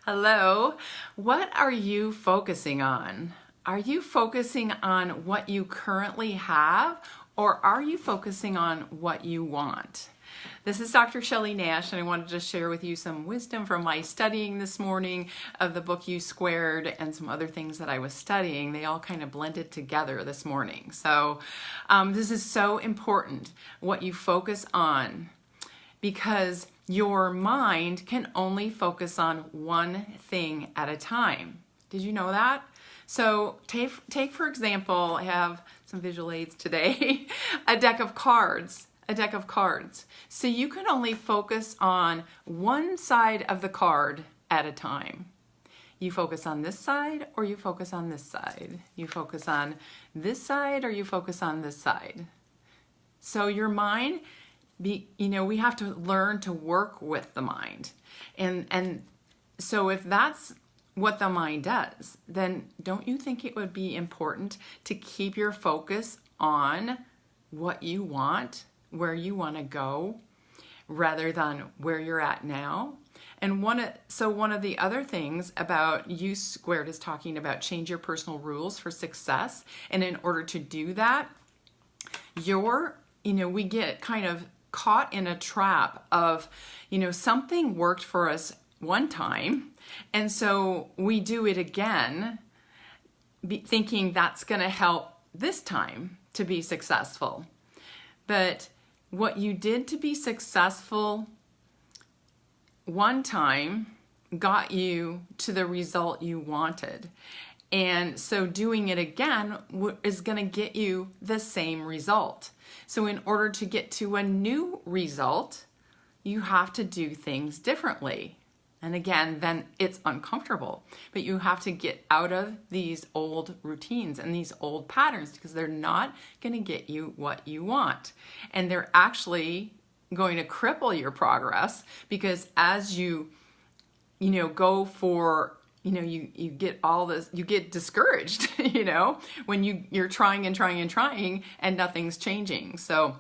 Hello. What are you focusing on? Are you focusing on what you currently have, or are you focusing on what you want? This is Dr. Shelley Nash, and I wanted to share with you some wisdom from my studying this morning of the book U Squared and some other things that I was studying. They all kind of blended together this morning. So this is so important, what you focus on, because your mind can only focus on one thing at a time. Did you know that? So take for example, I have some visual aids today, a deck of cards. So you can only focus on one side of the card at a time. You focus on this side or you focus on this side. You focus on this side or you focus on this side. So your mind, we have to learn to work with the mind. And so if that's what the mind does, then don't you think it would be important to keep your focus on what you want, where you want to go, rather than where you're at now? And one of the other things about U Squared is talking about change your personal rules for success. And in order to do that, we get kind of caught in a trap of, something worked for us one time, and so we do it again, thinking that's going to help this time to be successful. But what you did to be successful one time got you to the result you wanted. And so doing it again is going to get you the same result. So in order to get to a new result, you have to do things differently. And again, then it's uncomfortable. But you have to get out of these old routines and these old patterns, because they're not going to get you what you want. And they're actually going to cripple your progress, because as you go for you get all this, you get discouraged, when you're trying and nothing's changing. So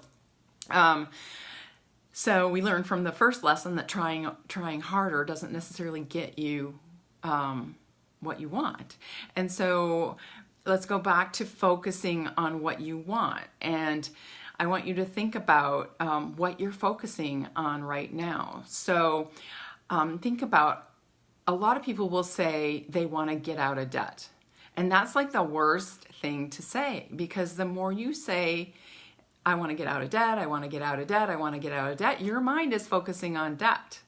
we learned from the first lesson that trying harder doesn't necessarily get you what you want. And so let's go back to focusing on what you want. And I want you to think about what you're focusing on right now. So think about, a lot of people will say they want to get out of debt. And that's like the worst thing to say, because the more you say, I want to get out of debt, I want to get out of debt, I want to get out of debt, your mind is focusing on debt.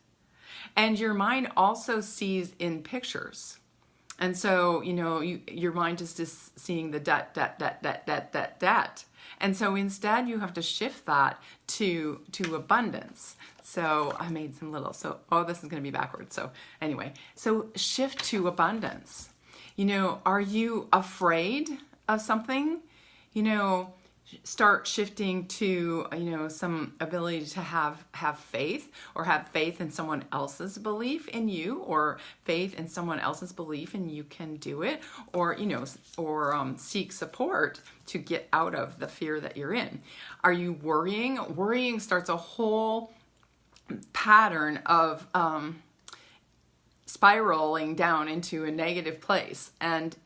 And your mind also sees in pictures. And so, your mind is just seeing the debt. And so instead you have to shift that to abundance. So I made some little, this is going to be backwards. So anyway, so shift to abundance. Are you afraid of something? Start shifting to, some ability to have faith, or have faith in someone else's belief in you, or faith in someone else's belief in you can do it, or, seek support to get out of the fear that you're in. Are you worrying? Worrying starts a whole pattern of spiraling down into a negative place. And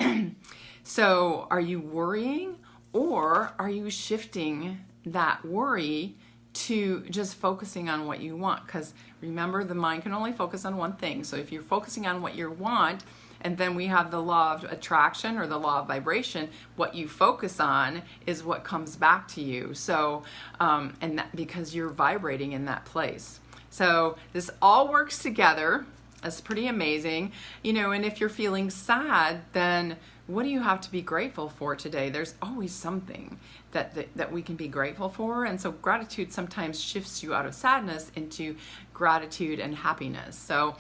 so are you worrying? Or are you shifting that worry to just focusing on what you want? Because remember, the mind can only focus on one thing. So if you're focusing on what you want, and then we have the law of attraction or the law of vibration, what you focus on is what comes back to you. So, and that, because you're vibrating in that place. So this all works together. That's pretty amazing. And if you're feeling sad, then what do you have to be grateful for today? There's always something that we can be grateful for. And so gratitude sometimes shifts you out of sadness into gratitude and happiness. So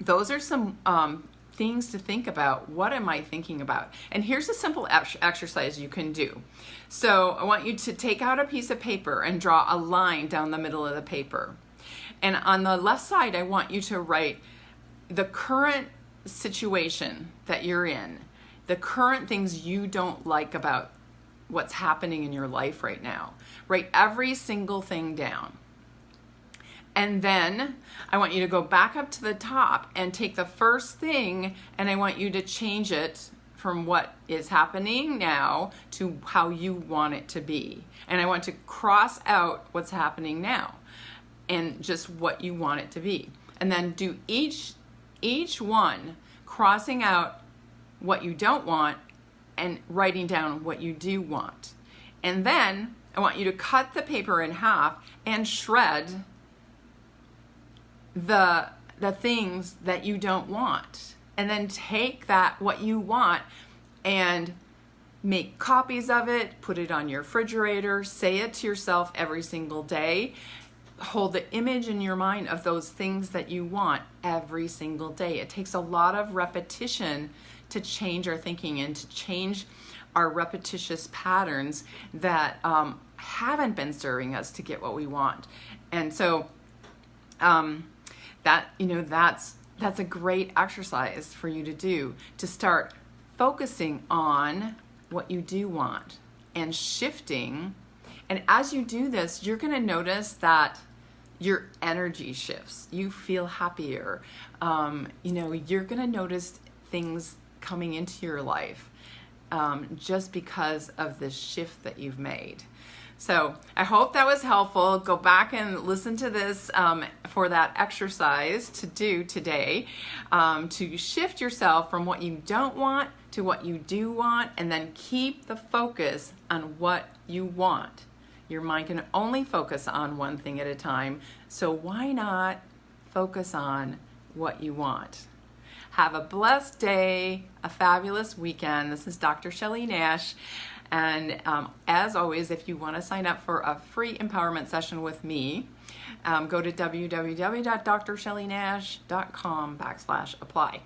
those are some things to think about. What am I thinking about? And here's a simple exercise you can do. So I want you to take out a piece of paper and draw a line down the middle of the paper. And on the left side, I want you to write the current situation that you're in, the current things you don't like about what's happening in your life right now. Write every single thing down. And then I want you to go back up to the top and take the first thing, and I want you to change it from what is happening now to how you want it to be. And I want to cross out what's happening now and just what you want it to be. And then do each one, crossing out what you don't want and writing down what you do want. And then I want you to cut the paper in half and shred the things that you don't want. And then take that, what you want, and make copies of it, put it on your refrigerator, say it to yourself every single day. Hold the image in your mind of those things that you want every single day. It takes a lot of repetition to change our thinking and to change our repetitious patterns that haven't been serving us to get what we want. And so that's a great exercise for you to do, to start focusing on what you do want and shifting. And as you do this, you're going to notice that your energy shifts. You feel happier. You're going to notice things coming into your life just because of this shift that you've made. So I hope that was helpful. Go back and listen to this for that exercise to do today, to shift yourself from what you don't want to what you do want, and then keep the focus on what you want. Your mind can only focus on one thing at a time, so why not focus on what you want? Have a blessed day, a fabulous weekend. This is Dr. Shelley Nash. And as always, if you want to sign up for a free empowerment session with me, go to www.drshelleynash.com/apply.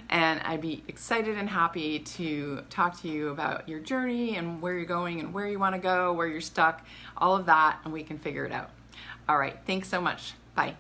And I'd be excited and happy to talk to you about your journey and where you're going and where you want to go, where you're stuck, all of that, and we can figure it out. All right, thanks so much. Bye.